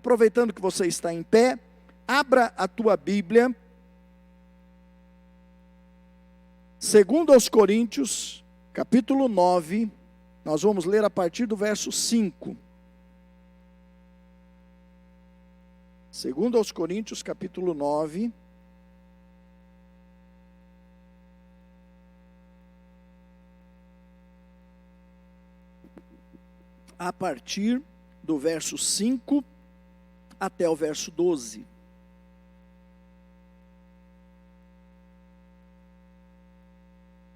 Aproveitando que você está em pé, abra a tua Bíblia, 2 Coríntios, capítulo 9, nós vamos ler a partir do verso 5. 2 Coríntios, capítulo 9, a partir do verso 5 até o verso 12.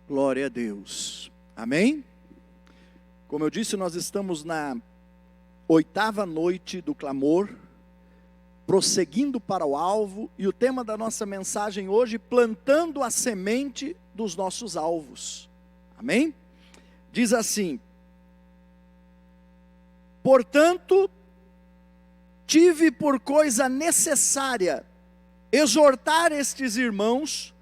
Glória a Deus. Amém? Como eu disse, nós estamos na 8ª noite do clamor, prosseguindo para o alvo, e o tema da nossa mensagem hoje, plantando a semente dos nossos alvos. Amém? Diz assim: portanto, tive por coisa necessária exortar estes irmãos,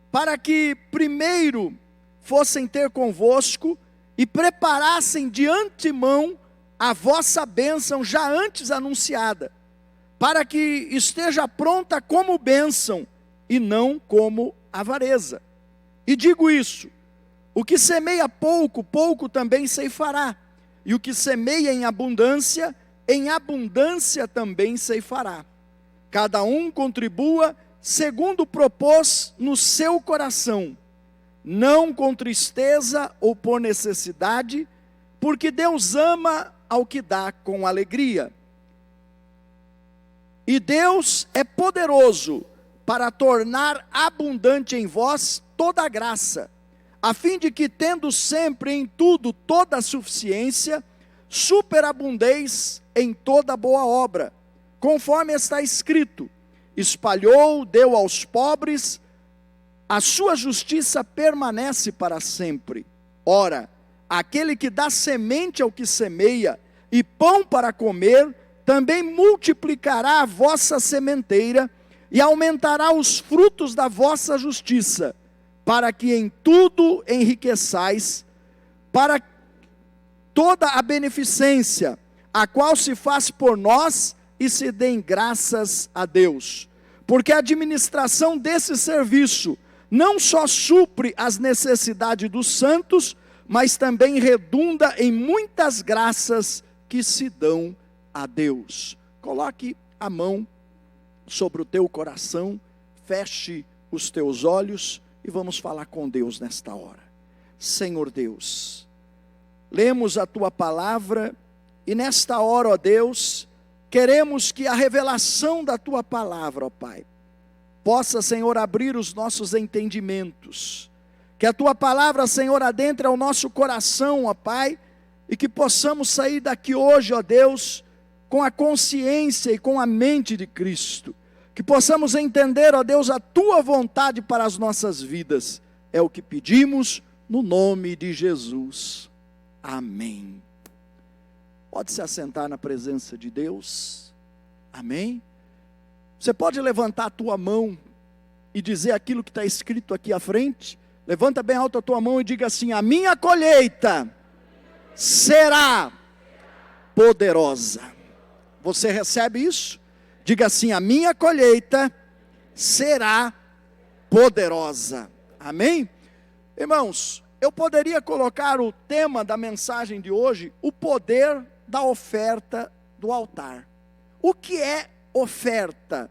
para que primeiro fossem ter convosco e preparassem de antemão a vossa bênção já antes anunciada, para que esteja pronta como bênção e não como avareza. E digo isso: o que semeia pouco, pouco também ceifará, e o que semeia em abundância também ceifará. Cada um contribua segundo propôs no seu coração, não com tristeza ou por necessidade, porque Deus ama ao que dá com alegria. E Deus é poderoso para tornar abundante em vós toda a graça, a fim de que, tendo sempre em tudo toda a suficiência, superabundeis em toda boa obra, conforme está escrito: espalhou, deu aos pobres, a sua justiça permanece para sempre. Ora, aquele que dá semente ao que semeia e pão para comer, também multiplicará a vossa sementeira e aumentará os frutos da vossa justiça, para que em tudo enriqueçais, para toda a beneficência, a qual se faz por nós, e se deem graças a Deus. Porque a administração desse serviço não só supre as necessidades dos santos, mas também redunda em muitas graças que se dão a Deus. Coloque a mão sobre o teu coração, feche os teus olhos e vamos falar com Deus nesta hora. Senhor Deus, lemos a tua palavra e nesta hora, ó Deus, queremos que a revelação da tua palavra, ó Pai, possa, Senhor, abrir os nossos entendimentos, que a tua palavra, Senhor, adentre ao nosso coração, ó Pai, e que possamos sair daqui hoje, ó Deus, com a consciência e com a mente de Cristo, que possamos entender, ó Deus, a tua vontade para as nossas vidas. É o que pedimos no nome de Jesus. Amém. Pode se assentar na presença de Deus. Amém. Você pode levantar a tua mão e dizer aquilo que está escrito aqui à frente? Levanta bem alto a tua mão e diga assim: a minha colheita será poderosa. Você recebe isso? Diga assim: a minha colheita será poderosa. Amém? Irmãos, eu poderia colocar o tema da mensagem de hoje: o poder da oferta do altar. O que é oferta?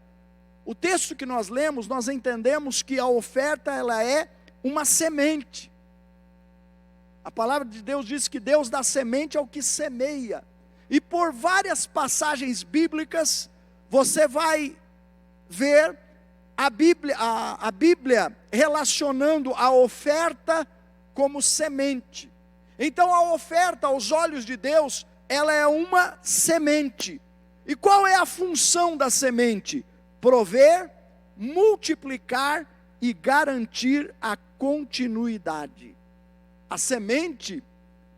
O texto que nós lemos, nós entendemos que a oferta, ela é uma semente. A palavra de Deus diz que Deus dá semente ao que semeia. E por várias passagens bíblicas, você vai ver a Bíblia relacionando a oferta como semente. Então a oferta aos olhos de Deus, ela é uma semente. E qual é a função da semente? Prover, multiplicar e garantir a continuidade. A semente,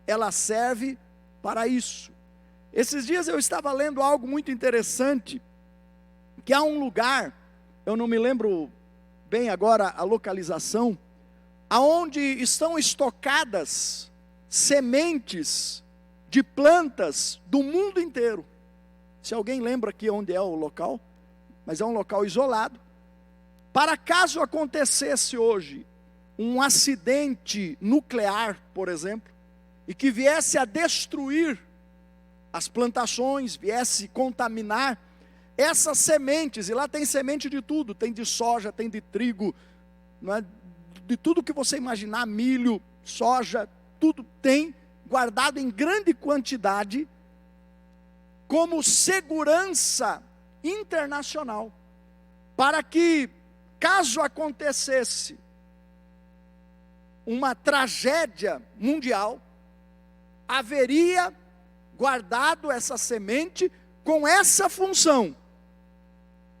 ela serve para isso. Esses dias eu estava lendo algo muito interessante, que há um lugar, eu não me lembro bem agora a localização, aonde estão estocadas sementes de plantas do mundo inteiro. Se alguém lembra aqui onde é o local, mas é um local isolado. Para caso acontecesse hoje um acidente nuclear, por exemplo, e que viesse a destruir as plantações, viesse contaminar essas sementes, e lá tem semente de tudo, tem de soja, tem de trigo, não é? De tudo que você imaginar, milho, soja, tudo tem guardado em grande quantidade, como segurança internacional, para que, caso acontecesse uma tragédia mundial, haveria guardado essa semente com essa função: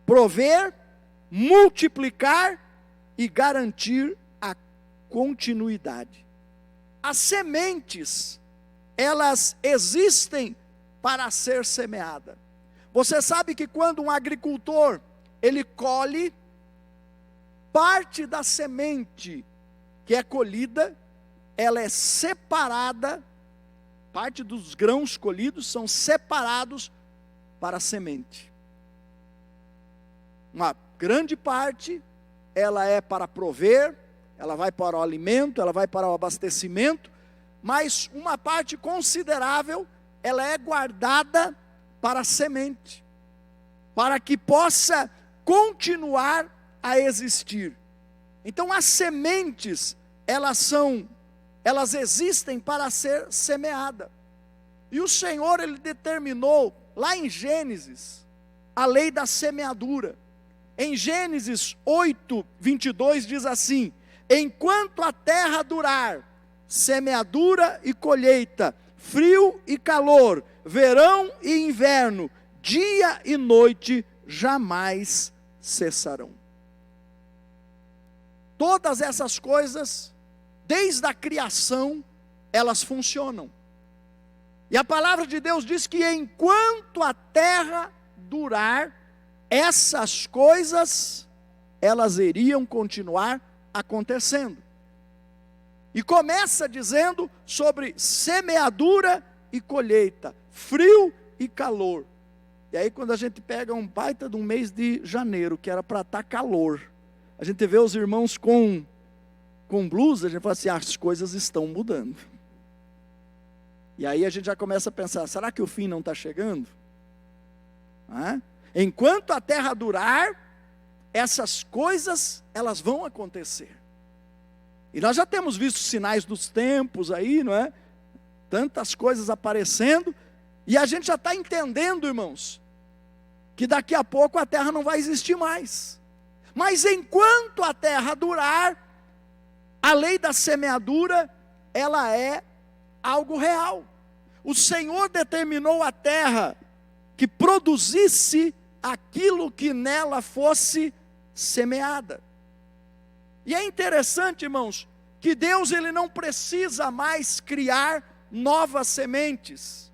prover, multiplicar e garantir a continuidade. As sementes, elas existem para ser semeada. Você sabe que quando um agricultor, ele colhe, parte da semente que é colhida, ela é separada, parte dos grãos colhidos são separados para a semente. Uma grande parte, ela é para prover, ela vai para o alimento, ela vai para o abastecimento, mas uma parte considerável, ela é guardada para a semente, para que possa continuar a existir. Então as sementes, elas existem para ser semeada. E o Senhor, Ele determinou, lá em Gênesis, a lei da semeadura. Em Gênesis 8, 22 diz assim: enquanto a terra durar, semeadura e colheita, frio e calor, verão e inverno, dia e noite, jamais cessarão. Todas essas coisas, desde a criação, elas funcionam. E a palavra de Deus diz que enquanto a terra durar, essas coisas, elas iriam continuar acontecendo. E começa dizendo sobre semeadura e colheita, frio e calor. E aí quando a gente pega um baita de um mês de janeiro, que era para estar calor, a gente vê os irmãos com blusa, a gente fala assim, as coisas estão mudando. E aí a gente já começa a pensar, será que o fim não está chegando? Enquanto a terra durar, essas coisas, elas vão acontecer. E nós já temos visto sinais dos tempos aí, não é? Tantas coisas aparecendo, e a gente já está entendendo, irmãos, que daqui a pouco a terra não vai existir mais. Mas enquanto a terra durar, a lei da semeadura, ela é algo real. O Senhor determinou a terra que produzisse aquilo que nela fosse semeada. E é interessante, irmãos, que Deus, Ele não precisa mais criar novas sementes.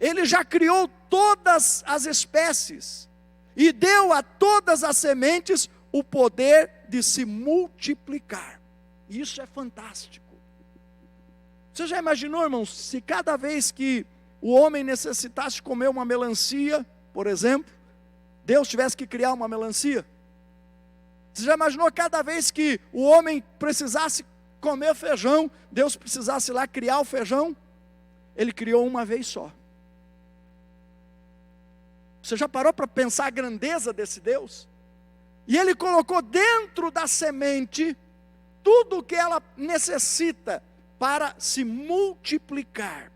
Ele já criou todas as espécies e deu a todas as sementes o poder de se multiplicar. Isso é fantástico. Você já imaginou, irmãos, se cada vez que o homem necessitasse comer uma melancia, por exemplo, Deus tivesse que criar uma melancia? Você já imaginou cada vez que o homem precisasse comer feijão, Deus precisasse lá criar o feijão? Ele criou uma vez só. Você já parou para pensar a grandeza desse Deus? E Ele colocou dentro da semente tudo o que ela necessita para se multiplicar.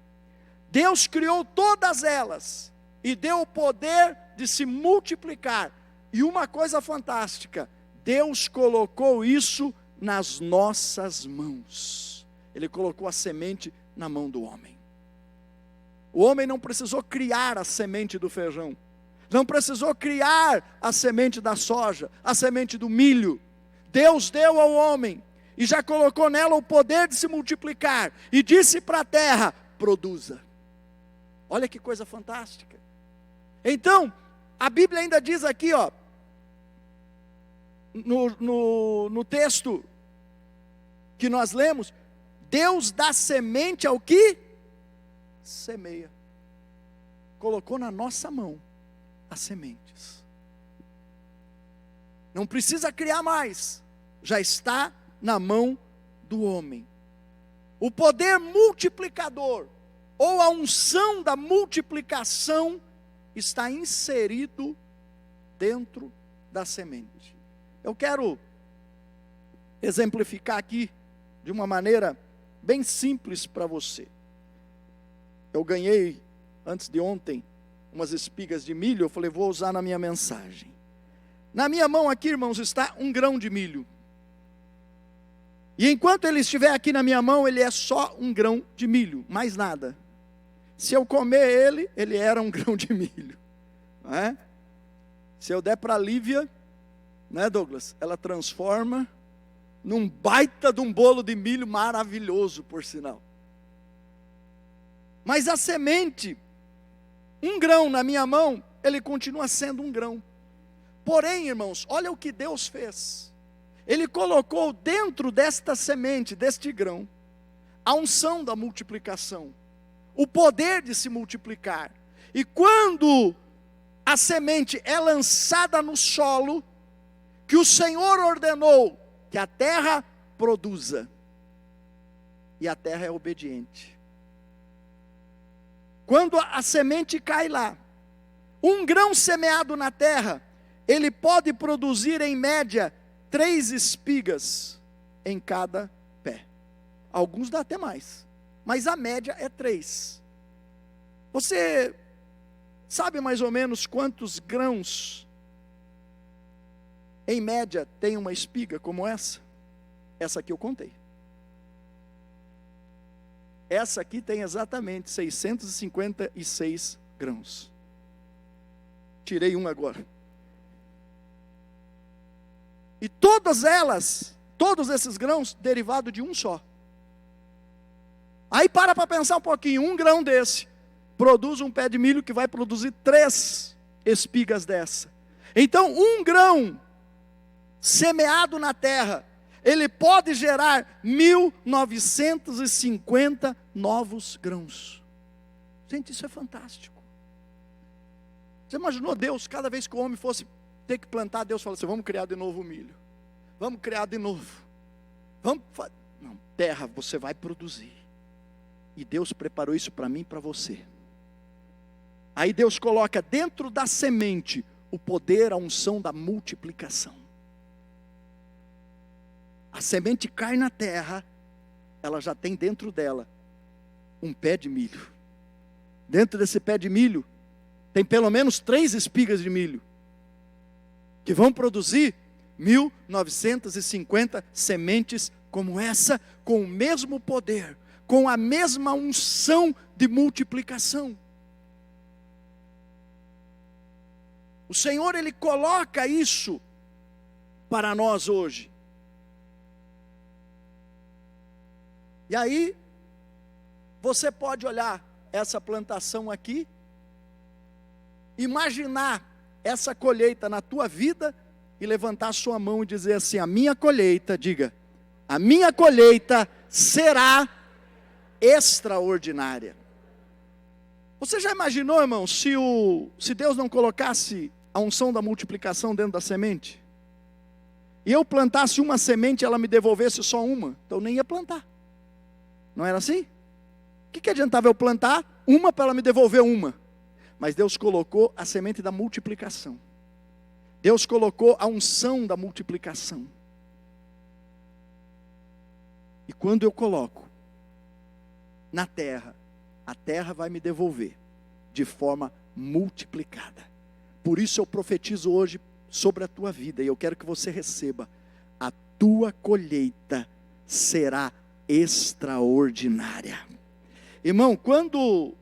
Deus criou todas elas e deu o poder de se multiplicar. E uma coisa fantástica, Deus colocou isso nas nossas mãos. Ele colocou a semente na mão do homem. O homem não precisou criar a semente do feijão, não precisou criar a semente da soja, a semente do milho. Deus deu ao homem e já colocou nela o poder de se multiplicar, e disse para a terra, produza. Olha que coisa fantástica. Então, a Bíblia ainda diz aqui, ó, no texto que nós lemos, Deus dá semente ao que semeia. Colocou na nossa mão. as sementes. Não precisa criar mais, já está na mão do homem. O poder multiplicador, ou a unção da multiplicação, está inserido dentro da semente. Eu quero exemplificar aqui de uma maneira bem simples para você. Eu ganhei, antes de ontem, umas espigas de milho, eu falei, vou usar na minha mensagem. Na minha mão aqui, irmãos, está um grão de milho. E enquanto ele estiver aqui na minha mão, ele é só um grão de milho, mais nada. Se eu comer ele, ele era um grão de milho. Não é? Se eu der para a Lívia, né, Douglas? Ela transforma num baita de um bolo de milho maravilhoso, por sinal. Mas a semente, um grão na minha mão, ele continua sendo um grão. Porém, irmãos, olha o que Deus fez. Ele colocou dentro desta semente, deste grão, a unção da multiplicação, o poder de se multiplicar. E quando a semente é lançada no solo, que o Senhor ordenou que a terra produza, e a terra é obediente. Quando a semente cai lá, um grão semeado na terra, ele pode produzir em média 3 espigas em cada pé. Alguns dá até mais, mas a média é 3. Você sabe mais ou menos quantos grãos, em média, tem uma espiga como essa? Essa aqui eu contei. Essa aqui tem exatamente 656 grãos. Tirei um agora. E todas elas, todos esses grãos, derivado de um só. Aí para pensar um pouquinho, um grão desse produz um pé de milho que vai produzir 3 espigas dessa. Então um grão semeado na terra, ele pode gerar 1950 novos grãos. Gente, isso é fantástico. Você imaginou Deus, cada vez que o homem fosse ter que plantar, Deus fala assim, vamos criar de novo o milho. Vamos criar de novo. Não, terra, você vai produzir. E Deus preparou isso para mim e para você. Aí Deus coloca dentro da semente o poder, a unção da multiplicação. A semente cai na terra, ela já tem dentro dela um pé de milho. Dentro desse pé de milho, tem pelo menos 3 espigas de milho, que vão produzir 1950 sementes como essa, com o mesmo poder, com a mesma unção de multiplicação. O Senhor, Ele coloca isso para nós hoje. E aí, você pode olhar essa plantação aqui, imaginar essa colheita na tua vida e levantar a sua mão e dizer assim, a minha colheita, diga, a minha colheita será extraordinária. Você já imaginou, irmão, se Deus não colocasse a unção da multiplicação dentro da semente? E eu plantasse uma semente e ela me devolvesse só uma, então eu nem ia plantar. Não era assim? O que adiantava eu plantar uma para ela me devolver uma? Mas Deus colocou a semente da multiplicação. Deus colocou a unção da multiplicação. E quando eu coloco na terra, a terra vai me devolver de forma multiplicada. Por isso eu profetizo hoje sobre a tua vida, e eu quero que você receba. A tua colheita será extraordinária. Irmão, quando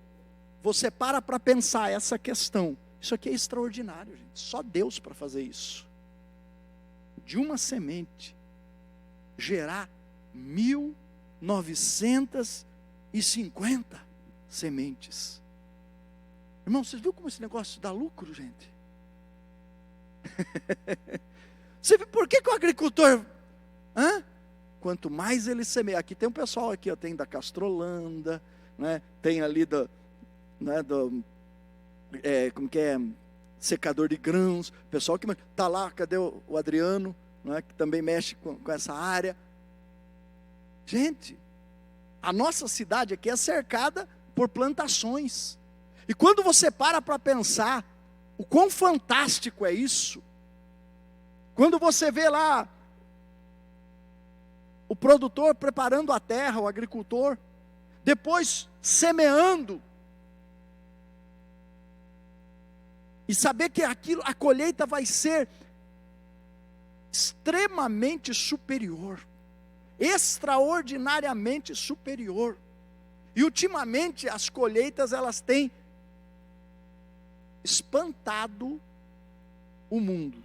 você para pensar essa questão, isso aqui é extraordinário, gente. Só Deus para fazer isso. De uma semente gerar 1950 sementes. Irmão, vocês viram como esse negócio dá lucro, gente? Você viu por que o agricultor, quanto mais ele semeia, aqui tem um pessoal aqui, ó, tem da Castrolanda, né? Tem ali como que é, secador de grãos, pessoal que está lá, cadê o Adriano, não é, que também mexe com essa área. Gente, a nossa cidade aqui é cercada por plantações, e quando você para pensar o quão fantástico é isso, quando você vê lá o produtor preparando a terra, o agricultor, depois semeando, e saber que a colheita vai ser extremamente superior, extraordinariamente superior. E ultimamente as colheitas, elas têm espantado o mundo,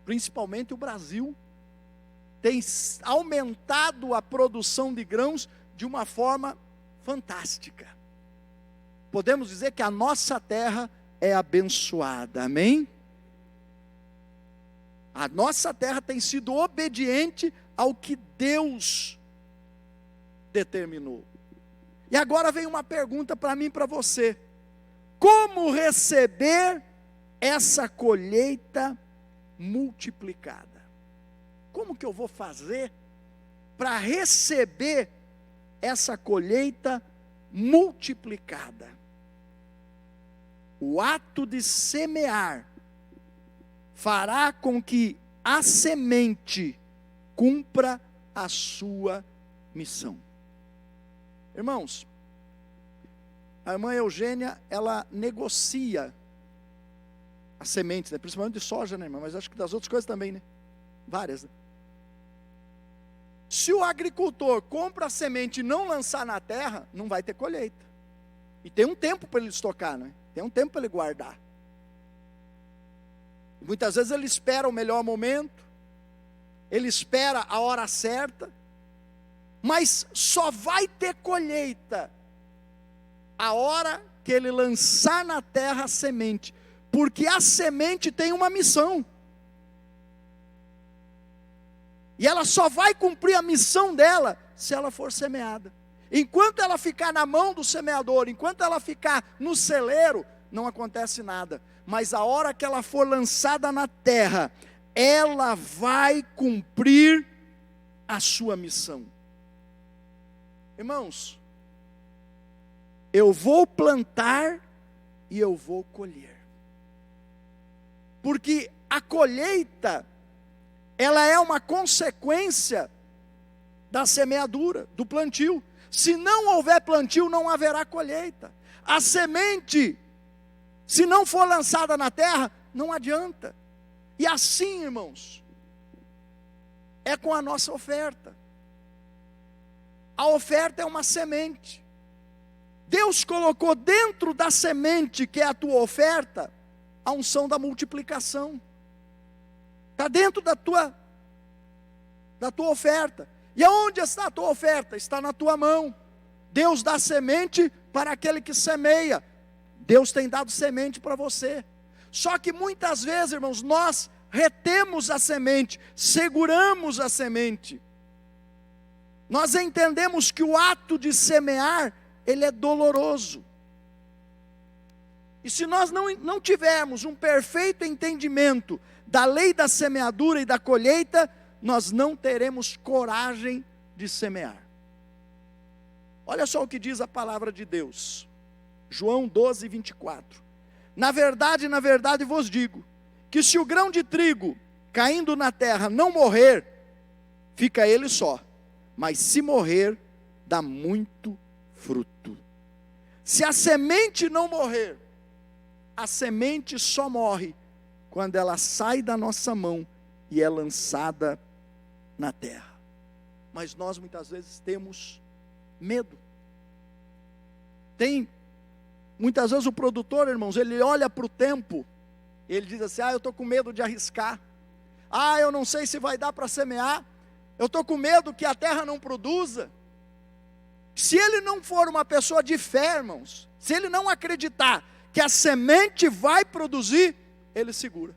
principalmente o Brasil, tem aumentado a produção de grãos de uma forma fantástica. Podemos dizer que a nossa terra é abençoada, amém? A nossa terra tem sido obediente ao que Deus determinou. E agora vem uma pergunta para mim e para você: como receber essa colheita multiplicada? Como que eu vou fazer para receber essa colheita multiplicada? O ato de semear fará com que a semente cumpra a sua missão. Irmãos, a irmã Eugênia, ela negocia as sementes, né? Principalmente de soja, né, irmã? Mas acho que das outras coisas também, né? Várias, né? Se o agricultor compra a semente e não lançar na terra, não vai ter colheita. E tem um tempo para ele estocar, né? Tem um tempo para ele guardar. E muitas vezes ele espera o melhor momento, ele espera a hora certa, mas só vai ter colheita a hora que ele lançar na terra a semente, porque a semente tem uma missão. E ela só vai cumprir a missão dela se ela for semeada. Enquanto ela ficar na mão do semeador, enquanto ela ficar no celeiro, não acontece nada. Mas a hora que ela for lançada na terra, ela vai cumprir a sua missão. Irmãos, eu vou plantar e eu vou colher. Porque a colheita, ela é uma consequência da semeadura, do plantio. Se não houver plantio, não haverá colheita. A semente, se não for lançada na terra, não adianta. E assim, irmãos, é com a nossa oferta. A oferta é uma semente. Deus colocou dentro da semente, que é a tua oferta, a unção da multiplicação. Está dentro da tua oferta. E aonde está a tua oferta? Está na tua mão. Deus dá semente para aquele que semeia. Deus tem dado semente para você. Só que muitas vezes, irmãos, nós retemos a semente, seguramos a semente. Nós entendemos que o ato de semear, ele é doloroso. E se nós não tivermos um perfeito entendimento da lei da semeadura e da colheita, nós não teremos coragem de semear. Olha só o que diz a palavra de Deus. João 12, 24. Na verdade vos digo, que se o grão de trigo caindo na terra não morrer, fica ele só. Mas se morrer, dá muito fruto. Se a semente não morrer, a semente só morre quando ela sai da nossa mão e é lançada na terra. Mas nós muitas vezes temos medo. Muitas vezes o produtor, irmãos, ele olha para o tempo, ele diz assim: eu estou com medo de arriscar, eu não sei se vai dar para semear, eu estou com medo que a terra não produza. Se ele não for uma pessoa de fé, irmãos, se ele não acreditar que a semente vai produzir, ele segura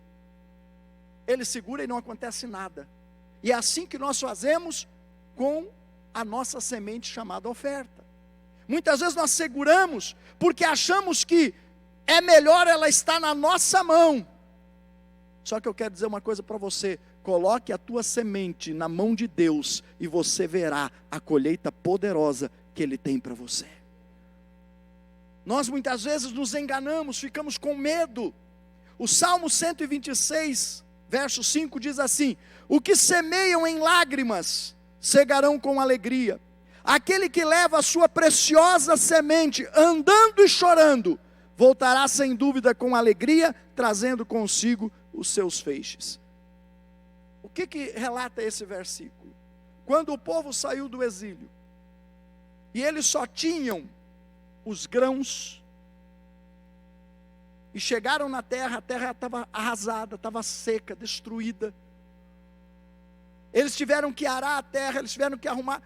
e não acontece nada. E é assim que nós fazemos com a nossa semente chamada oferta. Muitas vezes nós seguramos porque achamos que é melhor ela estar na nossa mão Só que eu quero dizer uma coisa para você: coloque a tua semente na mão de Deus e você verá a colheita poderosa que Ele tem para você. Nós muitas vezes nos enganamos, ficamos com medo. O Salmo 126, verso 5 diz assim: o que semeiam em lágrimas, cegarão com alegria. Aquele que leva a sua preciosa semente, andando e chorando, voltará sem dúvida com alegria, trazendo consigo os seus feixes. O que relata esse versículo? Quando o povo saiu do exílio, e eles só tinham os grãos, e chegaram na terra, a terra estava arrasada, estava seca, destruída. Eles tiveram que arar a terra, eles tiveram que arrumar.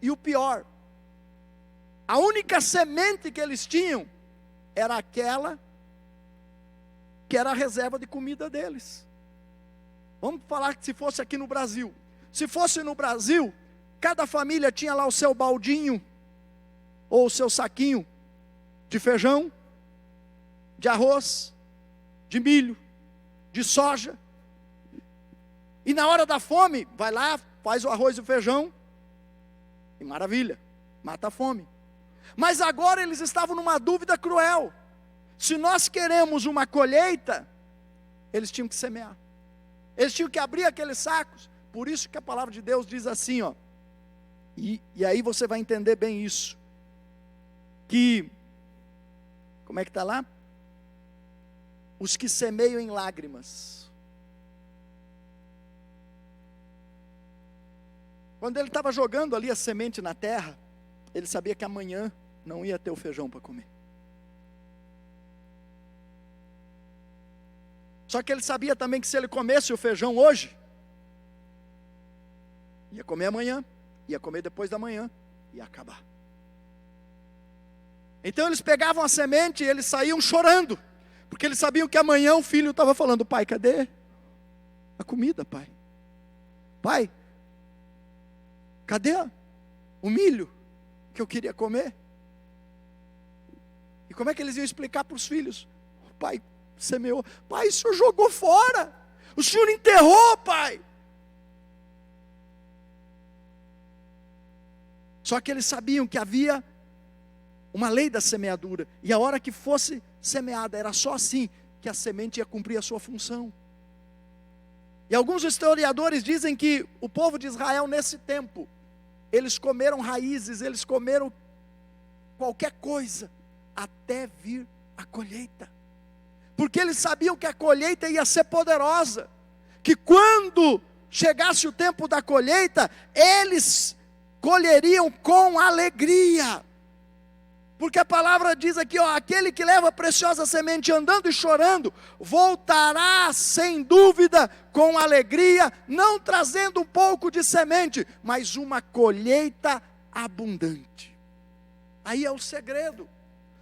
E o pior, a única semente que eles tinham era aquela que era a reserva de comida deles. Vamos falar que se fosse aqui no Brasil. Se fosse no Brasil, cada família tinha lá o seu baldinho, ou o seu saquinho de feijão, de arroz, de milho, de soja. E na hora da fome, vai lá, faz o arroz e o feijão, e maravilha, mata a fome. Mas agora eles estavam numa dúvida cruel. Se nós queremos uma colheita, eles tinham que semear. Eles tinham que abrir aqueles sacos. Por isso que a palavra de Deus diz assim, ó. E aí você vai entender bem isso. Que, como é que está lá? Os que semeiam em lágrimas. Quando ele estava jogando ali a semente na terra, ele sabia que amanhã não ia ter o feijão para comer. Só que ele sabia também que se ele comesse o feijão hoje, ia comer amanhã, ia comer depois da manhã, ia acabar. Então eles pegavam a semente e eles saíam chorando, porque eles sabiam que amanhã o filho estava falando: pai, cadê a comida, pai? Pai, cadê o milho que eu queria comer? E como é que eles iam explicar para os filhos? O pai semeou. Pai, o senhor jogou fora. O senhor enterrou, pai. Só que eles sabiam que havia uma lei da semeadura. E a hora que fosse semeada, era só assim que a semente ia cumprir a sua função. E alguns historiadores dizem que o povo de Israel nesse tempo, eles comeram raízes, eles comeram qualquer coisa, até vir a colheita. Porque eles sabiam que a colheita ia ser poderosa. Que quando chegasse o tempo da colheita, eles colheriam com alegria. Porque a palavra diz aqui, ó, aquele que leva a preciosa semente andando e chorando, voltará sem dúvida com alegria, não trazendo um pouco de semente, mas uma colheita abundante. Aí é o segredo.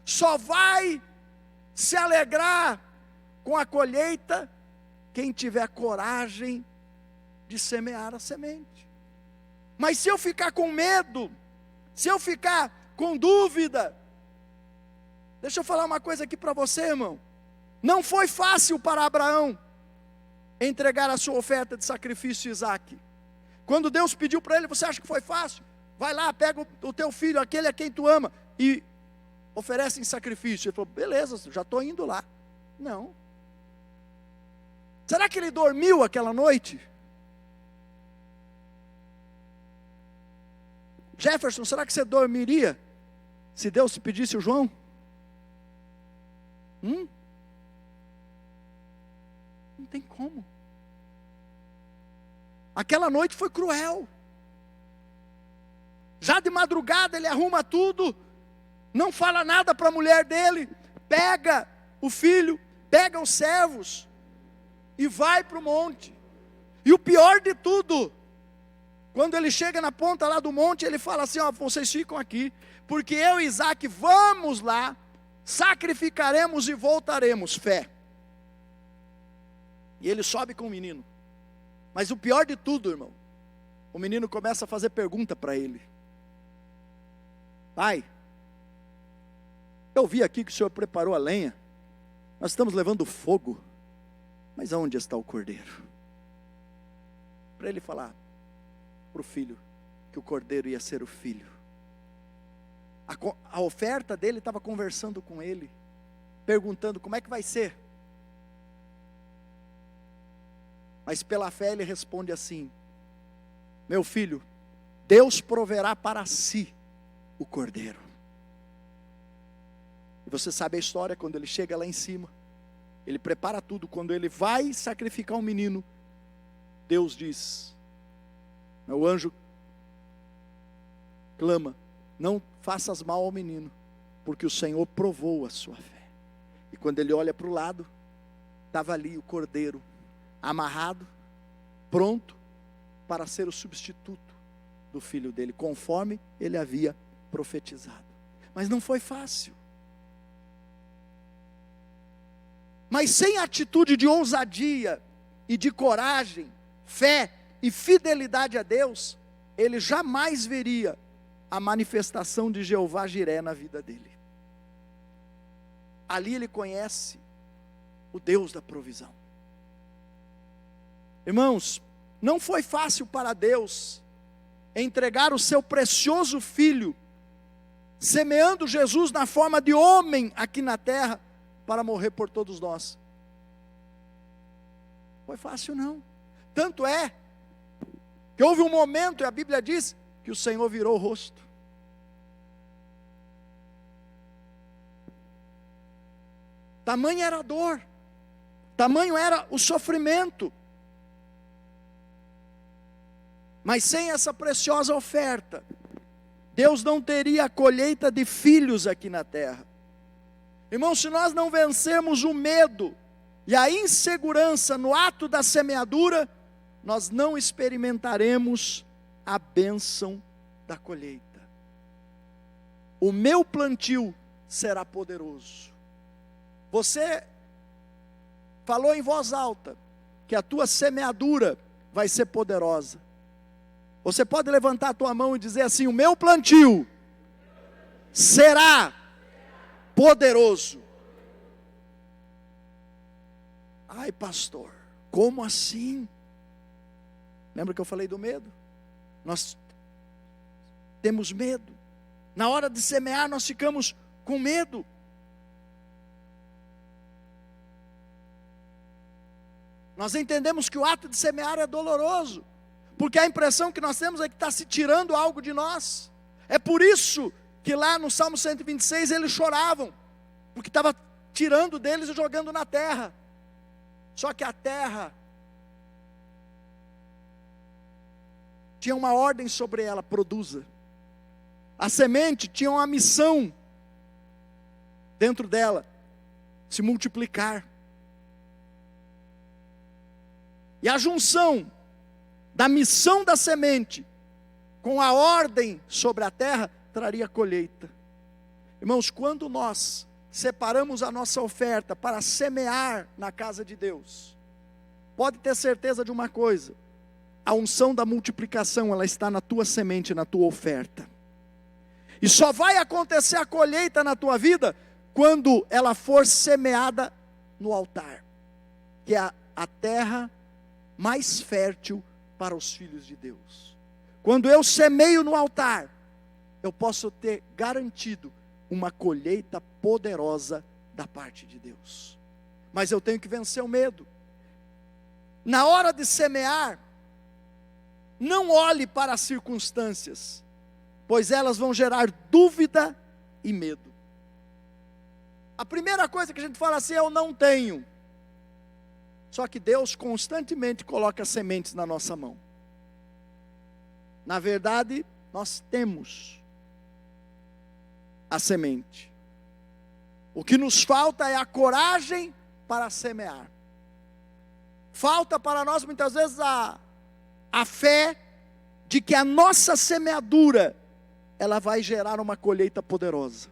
Só vai se alegrar com a colheita quem tiver coragem de semear a semente. Mas se eu ficar com medo, se eu ficar com dúvida, deixa eu falar uma coisa aqui para você, irmão. Não foi fácil para Abraão entregar a sua oferta de sacrifício de Isaque. Quando Deus pediu para ele, você acha que foi fácil? Vai lá, pega o teu filho, aquele a quem tu ama, e oferece em sacrifício. Ele falou, beleza, já estou indo lá. Não. Será que ele dormiu aquela noite? Jefferson, será que você dormiria se Deus te pedisse o João? Não tem como. Aquela noite foi cruel. Já de madrugada ele arruma tudo, não fala nada para a mulher dele, pega o filho, pega os servos e vai para o monte. E o pior de tudo, quando ele chega na ponta lá do monte, ele fala assim, ó, vocês ficam aqui, porque eu e Isaque vamos lá, sacrificaremos e voltaremos, fé. E ele sobe com o menino. Mas o pior de tudo, irmão, o menino começa a fazer pergunta para ele. Pai, eu vi aqui que o senhor preparou a lenha, nós estamos levando fogo, mas aonde está o cordeiro? Para ele falar para o filho que o cordeiro ia ser o filho. A oferta dele estava conversando com ele, perguntando como é que vai ser. Mas pela fé ele responde assim: meu filho, Deus proverá para si o cordeiro. E você sabe a história, quando ele chega lá em cima, ele prepara tudo. Quando ele vai sacrificar um menino, Deus diz, o anjo clama: não faças mal ao menino, porque o Senhor provou a sua fé. E quando ele olha para o lado, estava ali o cordeiro, amarrado, pronto para ser o substituto do filho dele, conforme ele havia profetizado. Mas não foi fácil. Mas sem atitude de ousadia e de coragem, fé e fidelidade a Deus, ele jamais veria a manifestação de Jeová Jiré na vida dele. Ali ele conhece o Deus da provisão. Irmãos, não foi fácil para Deus entregar o seu precioso filho, semeando Jesus na forma de homem aqui na terra, para morrer por todos nós. Foi fácil não. Tanto é que houve um momento, e a Bíblia diz, que o Senhor virou o rosto. Tamanho era a dor, tamanho era o sofrimento. Mas sem essa preciosa oferta, Deus não teria a colheita de filhos aqui na terra. Irmãos, se nós não vencermos o medo e a insegurança no ato da semeadura, nós não experimentaremos a bênção da colheita. O meu plantio será poderoso. Você falou em voz alta que a tua semeadura vai ser poderosa. Você pode levantar a tua mão e dizer assim: o meu plantio será poderoso. Ai, pastor, como assim? Lembra que eu falei do medo? Nós temos medo. Na hora de semear, nós ficamos com medo. Nós entendemos que o ato de semear é doloroso, porque a impressão que nós temos é que está se tirando algo de nós. É por isso que lá no Salmo 126 eles choravam, porque estava tirando deles e jogando na terra. Só que a terra tinha uma ordem sobre ela: produza. A semente tinha uma missão dentro dela: se multiplicar. E a junção da missão da semente com a ordem sobre a terra traria colheita. Irmãos, quando nós separamos a nossa oferta para semear na casa de Deus, pode ter certeza de uma coisa: a unção da multiplicação, ela está na tua semente, na tua oferta. E só vai acontecer a colheita na tua vida quando ela for semeada no altar, que é a terra mais fértil para os filhos de Deus. Quando eu semeio no altar, eu posso ter garantido uma colheita poderosa da parte de Deus. Mas eu tenho que vencer o medo. Na hora de semear, não olhe para as circunstâncias, pois elas vão gerar dúvida e medo. A primeira coisa que a gente fala assim: eu não tenho. Só que Deus constantemente coloca sementes na nossa mão. Na verdade, nós temos a semente. O que nos falta é a coragem para semear. Falta para nós muitas vezes a fé de que a nossa semeadura, ela vai gerar uma colheita poderosa.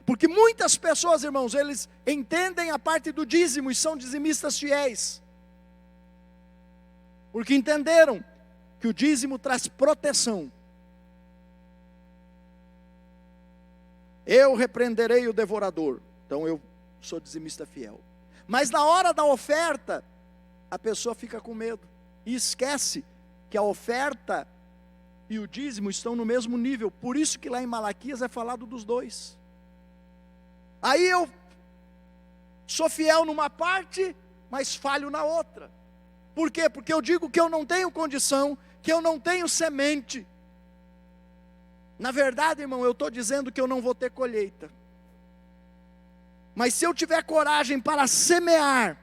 Porque muitas pessoas, irmãos, eles entendem a parte do dízimo e são dizimistas fiéis, porque entenderam que o dízimo traz proteção. Eu repreenderei o devorador, então eu sou dizimista fiel. Mas na hora da oferta, a pessoa fica com medo e esquece que a oferta e o dízimo estão no mesmo nível. Por isso que lá em Malaquias é falado dos dois. Aí eu sou fiel numa parte, mas falho na outra. Por quê? Porque eu digo que eu não tenho condição, que eu não tenho semente. Na verdade, irmão, eu estou dizendo que eu não vou ter colheita. Mas se eu tiver coragem para semear,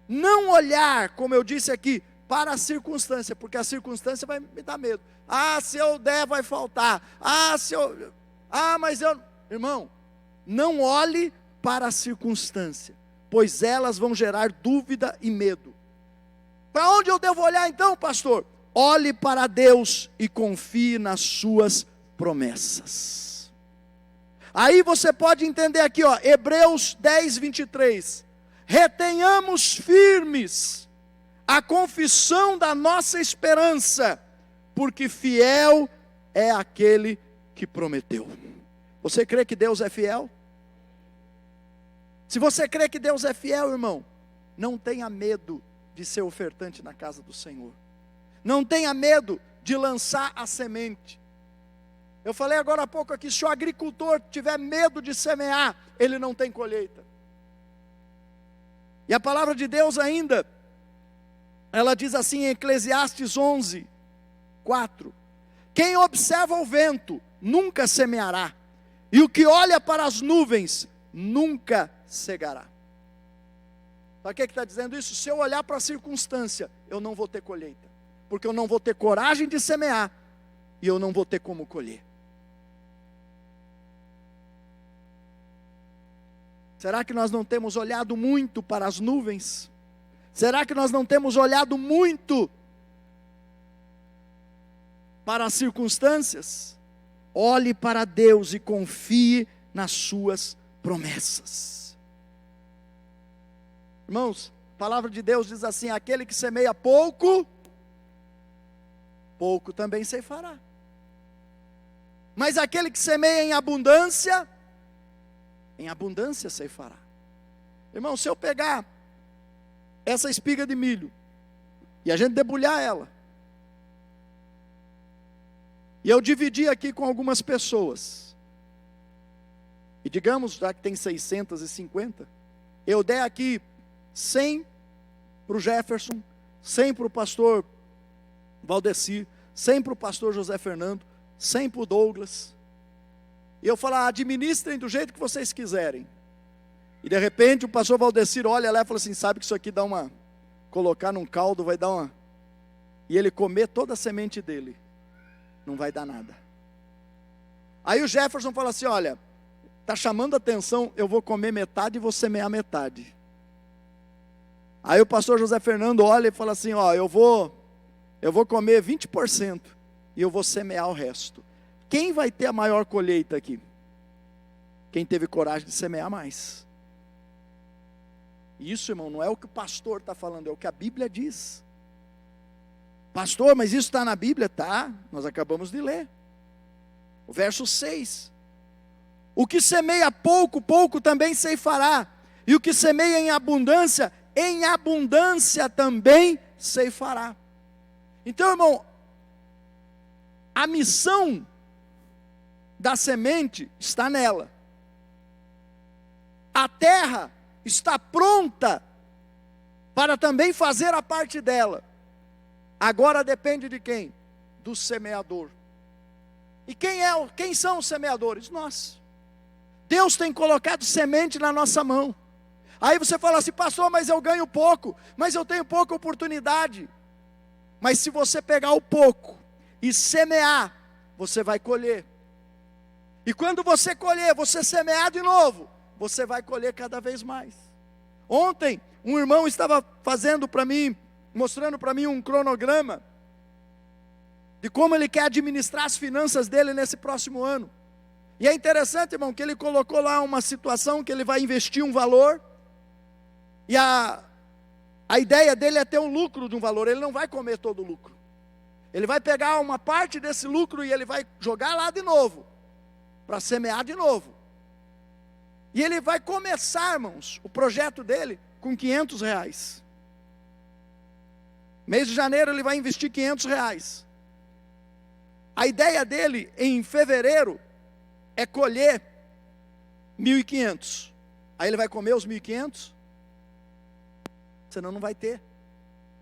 não olhar, como eu disse aqui, para a circunstância, porque a circunstância vai me dar medo. Ah, se eu der vai faltar. Mas eu... Irmão, não olhe para a circunstância, pois elas vão gerar dúvida e medo. Para onde eu devo olhar então, pastor? Olhe para Deus e confie nas suas promessas. Aí você pode entender aqui, ó, Hebreus 10, 23. Retenhamos firmes a confissão da nossa esperança, porque fiel é aquele que prometeu. Você crê que Deus é fiel? Se você crê que Deus é fiel, irmão, não tenha medo de ser ofertante na casa do Senhor. Não tenha medo de lançar a semente. Eu falei agora há pouco aqui, se o agricultor tiver medo de semear, ele não tem colheita. E a palavra de Deus ainda, ela diz assim em Eclesiastes 11, 4. Quem observa o vento, nunca semeará, e o que olha para as nuvens, nunca cegará. Para que está dizendo isso? Se eu olhar para a circunstância, eu não vou ter colheita, porque eu não vou ter coragem de semear, e eu não vou ter como colher. Será que nós não temos olhado muito para as nuvens? Será que nós não temos olhado muito para as circunstâncias? Olhe para Deus e confie nas suas promessas. Irmãos, a palavra de Deus diz assim: aquele que semeia pouco, pouco também ceifará. Mas aquele que semeia em abundância ceifará. Irmão, se eu pegar essa espiga de milho e a gente debulhar ela, e eu dividir aqui com algumas pessoas, e digamos, já que tem 650, eu der aqui 100 para o Jefferson, 100 para o pastor Valdecir, 100 para o pastor José Fernando, 100 para o Douglas, e eu falar, administrem do jeito que vocês quiserem. E de repente o pastor Valdecir olha lá e fala assim, sabe que isso aqui dá uma, colocar num caldo vai dar uma, e ele comer toda a semente dele, não vai dar nada. Aí o Jefferson fala assim, olha, está chamando a atenção, eu vou comer metade e vou semear metade. Aí o pastor José Fernando olha e fala assim, ó, eu vou comer 20% e eu vou semear o resto. Quem vai ter a maior colheita aqui? Quem teve coragem de semear mais. Isso, irmão, não é o que o pastor está falando, é o que a Bíblia diz. Pastor, mas isso está na Bíblia? Tá, nós acabamos de ler. O verso 6. O que semeia pouco, pouco também ceifará. E o que semeia em abundância também ceifará. Então, irmão, a missão da semente está nela. A terra está pronta para também fazer a parte dela. Agora depende de quem? Do semeador. E quem são os semeadores? Nós. Deus tem colocado semente na nossa mão. Aí você fala assim, pastor, mas eu ganho pouco, mas eu tenho pouca oportunidade. Mas se você pegar o pouco e semear, você vai colher. E quando você colher, você semear de novo, você vai colher cada vez mais. Ontem, um irmão estava fazendo para mim, mostrando para mim um cronograma de como ele quer administrar as finanças dele nesse próximo ano. E é interessante, irmão, que ele colocou lá uma situação que ele vai investir um valor, e a ideia dele é ter um lucro de um valor, ele não vai comer todo o lucro. Ele vai pegar uma parte desse lucro e ele vai jogar lá de novo, para semear de novo. E ele vai começar, irmãos, o projeto dele com R$500. Mês de janeiro ele vai investir R$500. A ideia dele em fevereiro é colher 1.500. Aí ele vai comer os 1.500? Senão não vai ter.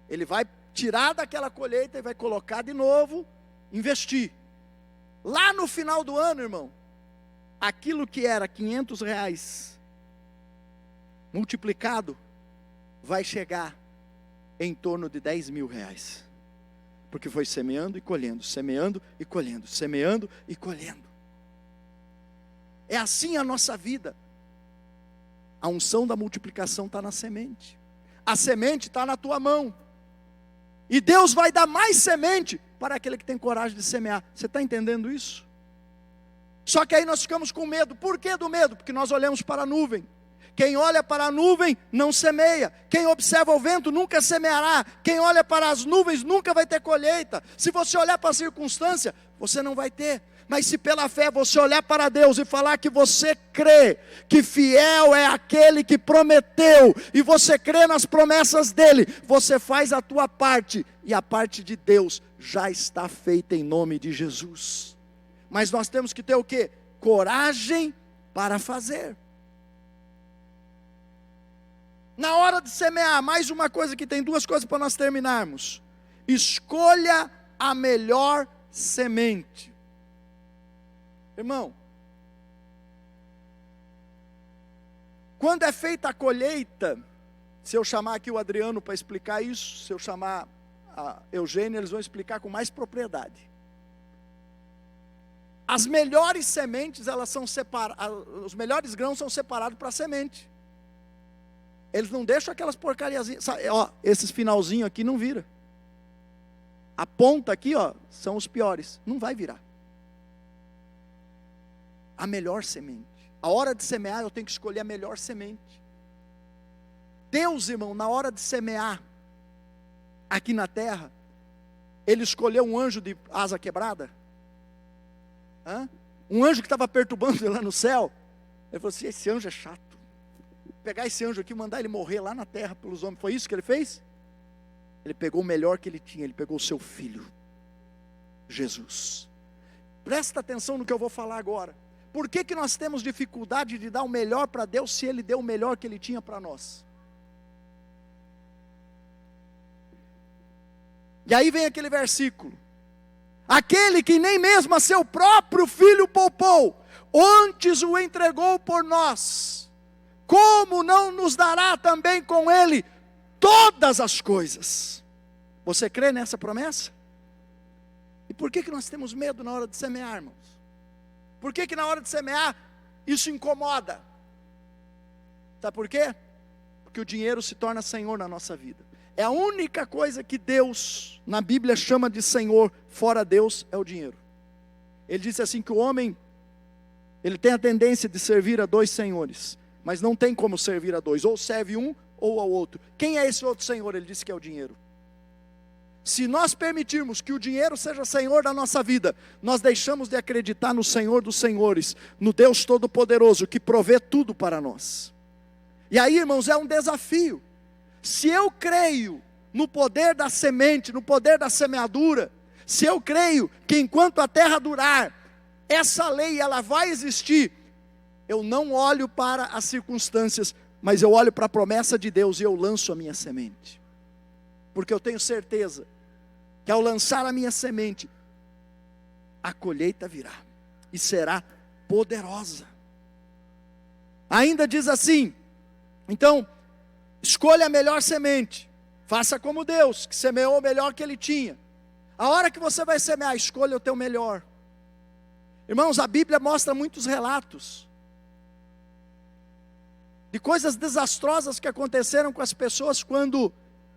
Ele vai tirar daquela colheita e vai colocar de novo, investir. Lá no final do ano, irmão, aquilo que era R$500 multiplicado vai chegar em torno de R$10.000. Porque foi semeando e colhendo, semeando e colhendo, semeando e colhendo. É assim a nossa vida. A unção da multiplicação está na semente. A semente está na tua mão. E Deus vai dar mais semente para aquele que tem coragem de semear. Você está entendendo isso? Só que aí nós ficamos com medo. Por que do medo? Porque nós olhamos para a nuvem. Quem olha para a nuvem não semeia. Quem observa o vento nunca semeará. Quem olha para as nuvens nunca vai ter colheita. Se você olhar para a circunstância, você não vai ter. Mas se pela fé você olhar para Deus e falar que você crê que fiel é aquele que prometeu, e você crê nas promessas dele, você faz a tua parte, e a parte de Deus já está feita em nome de Jesus. Mas nós temos que ter o quê? Coragem para fazer. Na hora de semear, mais uma coisa que tem, duas coisas para nós terminarmos. Escolha a melhor semente. Irmão, quando é feita a colheita, se eu chamar aqui o Adriano para explicar isso, se eu chamar a Eugênia, eles vão explicar com mais propriedade. As melhores sementes, elas são separadas, os melhores grãos são separados para a semente. Eles não deixam aquelas porcariazinhas, ó, esses finalzinhos aqui não vira. A ponta aqui, ó, são os piores, não vai virar. A melhor semente. A hora de semear, eu tenho que escolher a melhor semente. Deus, irmão, na hora de semear aqui na terra, Ele escolheu um anjo de asa quebrada. Um anjo que estava perturbando ele lá no céu. Ele falou assim: esse anjo é chato. Vou pegar esse anjo aqui e mandar ele morrer lá na terra pelos homens. Foi isso que ele fez? Ele pegou o melhor que ele tinha. Ele pegou o seu filho, Jesus. Presta atenção no que eu vou falar agora. Por que que nós temos dificuldade de dar o melhor para Deus, se Ele deu o melhor que Ele tinha para nós? E aí vem aquele versículo: aquele que nem mesmo a seu próprio filho poupou, antes o entregou por nós, como não nos dará também com Ele todas as coisas? Você crê nessa promessa? E por que que nós temos medo na hora de semear, irmãos? Por que que na hora de semear isso incomoda? Sabe por quê? Porque o dinheiro se torna senhor na nossa vida. É a única coisa que Deus na Bíblia chama de senhor, fora Deus, é o dinheiro. Ele disse assim que o homem, ele tem a tendência de servir a dois senhores, mas não tem como servir a dois, ou serve um ou ao outro. Quem é esse outro senhor? Ele disse que é o dinheiro. Se nós permitirmos que o dinheiro seja senhor da nossa vida, nós deixamos de acreditar no Senhor dos senhores, no Deus Todo-Poderoso, que provê tudo para nós. E aí, irmãos, é um desafio. Se eu creio no poder da semente, no poder da semeadura, se eu creio que enquanto a terra durar, essa lei ela vai existir, eu não olho para as circunstâncias, mas eu olho para a promessa de Deus e eu lanço a minha semente. Porque eu tenho certeza que ao lançar a minha semente, a colheita virá e será poderosa. Ainda diz assim, então, escolha a melhor semente, faça como Deus, que semeou o melhor que Ele tinha. A hora que você vai semear, escolha o teu melhor. Irmãos, a Bíblia mostra muitos relatos de coisas desastrosas que aconteceram com as pessoas quando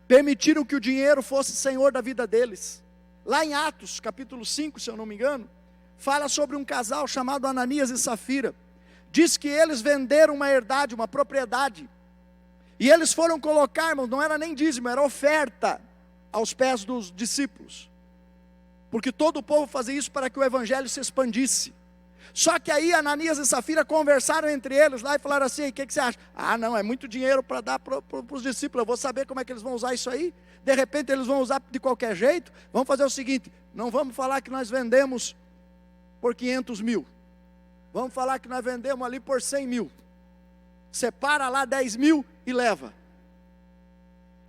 permitiram que o dinheiro fosse senhor da vida deles. Lá em Atos, capítulo 5, se eu não me engano, fala sobre um casal chamado Ananias e Safira. Diz que eles venderam uma herdade, uma propriedade, e eles foram colocar, irmãos, não era nem dízimo, era oferta aos pés dos discípulos, porque todo o povo fazia isso para que o evangelho se expandisse. Só que aí Ananias e Safira conversaram entre eles lá e falaram assim: o que você acha? Ah, não, é muito dinheiro para dar para os discípulos, eu vou saber como é que eles vão usar isso aí. De repente eles vão usar de qualquer jeito. Vamos fazer o seguinte: não vamos falar que nós vendemos por 500 mil. Vamos falar que nós vendemos ali por 100 mil. Separa lá 10 mil e leva.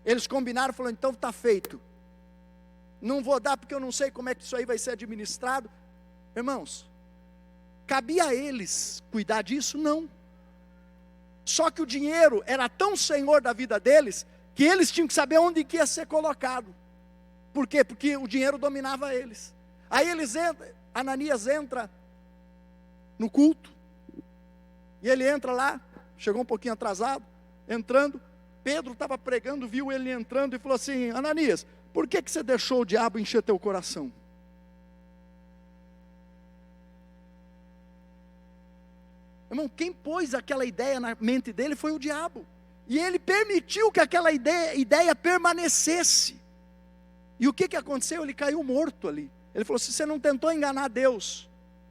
Eles combinaram, falaram: então está feito. Não vou dar porque eu não sei como é que isso aí vai ser administrado. Irmãos, cabia a eles cuidar disso? Não. Só que o dinheiro era tão senhor da vida deles, que eles tinham que saber onde que ia ser colocado. Por quê? Porque o dinheiro dominava eles. Aí eles entram, Ananias entra no culto, e ele entra lá, chegou um pouquinho atrasado, entrando, Pedro estava pregando, viu ele entrando e falou assim: Ananias, por que você deixou o diabo encher teu coração? Irmão, quem pôs aquela ideia na mente dele foi o diabo. E ele permitiu que aquela ideia permanecesse. E o que aconteceu? Ele caiu morto ali. Ele falou assim: você não tentou enganar Deus.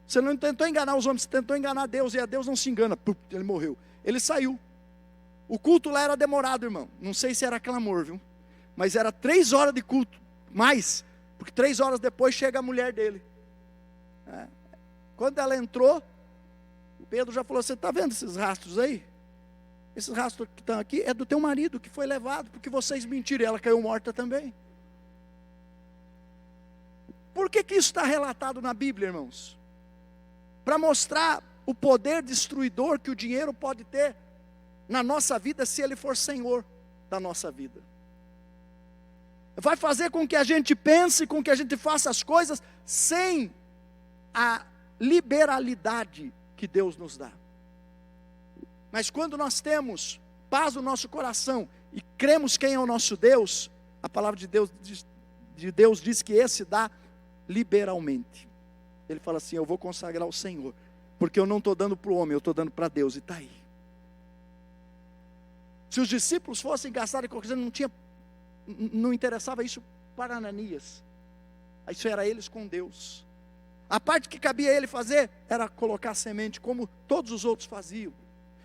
Você não tentou enganar os homens, você tentou enganar Deus. E a Deus não se engana. Puf, ele morreu. Ele saiu. O culto lá era demorado, irmão. Não sei se era clamor, viu? Mas era 3 horas de culto. Mais. Porque 3 horas depois chega a mulher dele. Quando ela entrou, Pedro já falou: você está vendo esses rastros aí? Esses rastros que estão aqui é do teu marido que foi levado, porque vocês mentiram, e ela caiu morta também. Por que isso está relatado na Bíblia, irmãos? Para mostrar o poder destruidor que o dinheiro pode ter na nossa vida, se ele for senhor da nossa vida. Vai fazer com que a gente pense, com que a gente faça as coisas sem a liberalidade que Deus nos dá. Mas quando nós temos paz no nosso coração e cremos quem é o nosso Deus, a palavra de Deus diz que esse dá liberalmente. Ele fala assim: eu vou consagrar ao Senhor, porque eu não estou dando para o homem, eu estou dando para Deus, e está aí. Se os discípulos fossem gastar em qualquer coisa, não interessava isso para Ananias. Isso era eles com Deus. A parte que cabia a ele fazer era colocar semente, como todos os outros faziam.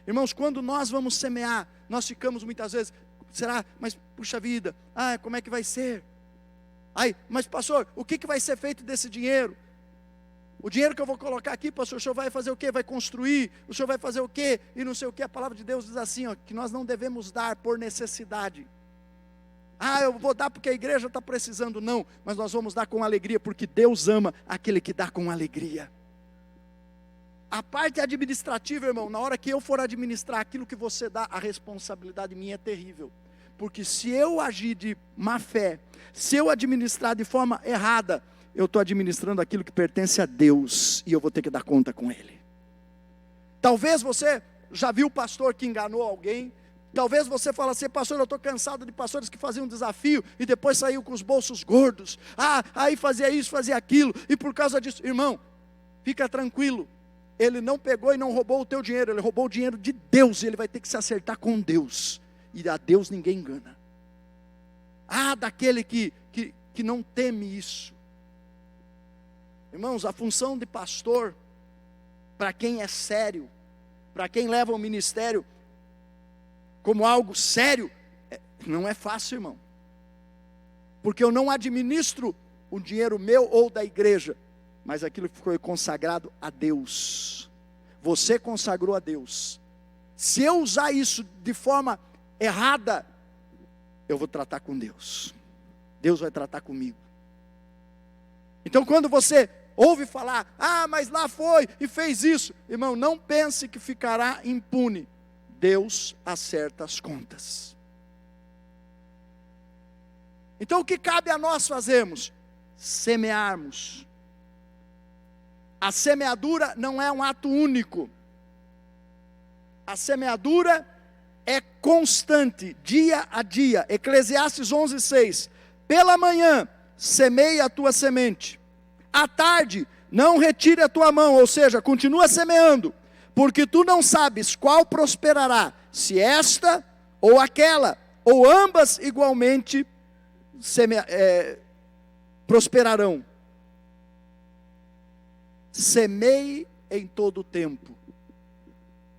Irmãos, quando nós vamos semear, nós ficamos muitas vezes: será? Mas puxa vida, como é que vai ser? Mas pastor, o que vai ser feito desse dinheiro? O dinheiro que eu vou colocar aqui, pastor, o senhor vai fazer o quê? Vai construir? O senhor vai fazer o quê? E não sei o quê. A palavra de Deus diz assim, que nós não devemos dar por necessidade. Eu vou dar porque a igreja está precisando. Não, mas nós vamos dar com alegria, porque Deus ama aquele que dá com alegria. A parte administrativa, irmão, na hora que eu for administrar aquilo que você dá, a responsabilidade minha é terrível. Porque se eu agir de má fé, se eu administrar de forma errada, eu estou administrando aquilo que pertence a Deus, e eu vou ter que dar conta com Ele. Talvez você já viu pastor que enganou alguém. Talvez você fale assim: pastor, eu estou cansado de pastores que faziam um desafio e depois saiu com os bolsos gordos. Aí fazia isso, fazia aquilo, e por causa disso, irmão, fica tranquilo. Ele não pegou e não roubou o teu dinheiro, ele roubou o dinheiro de Deus, e ele vai ter que se acertar com Deus. E a Deus ninguém engana. Daquele que não teme isso. Irmãos, a função de pastor, para quem é sério, para quem leva o ministério como algo sério, não é fácil, irmão. Porque eu não administro o dinheiro meu ou da igreja, mas aquilo que foi consagrado a Deus. Você consagrou a Deus. Se eu usar isso de forma errada, eu vou tratar com Deus. Deus vai tratar comigo. Então quando você ouve falar: mas lá foi e fez isso, irmão, não pense que ficará impune. Deus acerta as contas. Então o que cabe a nós fazermos? Semearmos. A semeadura não é um ato único. A semeadura é constante, dia a dia. Eclesiastes 11:6. Pela manhã, semeia a tua semente. À tarde, não retire a tua mão, ou seja, continua semeando, porque tu não sabes qual prosperará, se esta ou aquela, ou ambas igualmente prosperarão. Semeie em todo o tempo.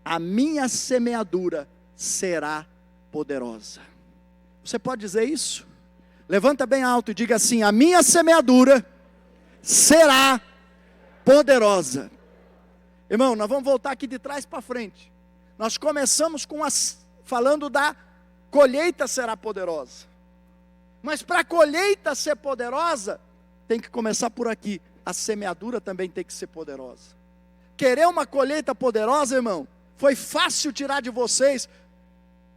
A minha semeadura será poderosa. Você pode dizer isso? Levanta bem alto e diga assim: a minha semeadura será poderosa. Irmão, nós vamos voltar aqui de trás para frente. Nós começamos falando da colheita será poderosa. Mas para a colheita ser poderosa, tem que começar por aqui. A semeadura também tem que ser poderosa. Querer uma colheita poderosa, irmão, foi fácil tirar de vocês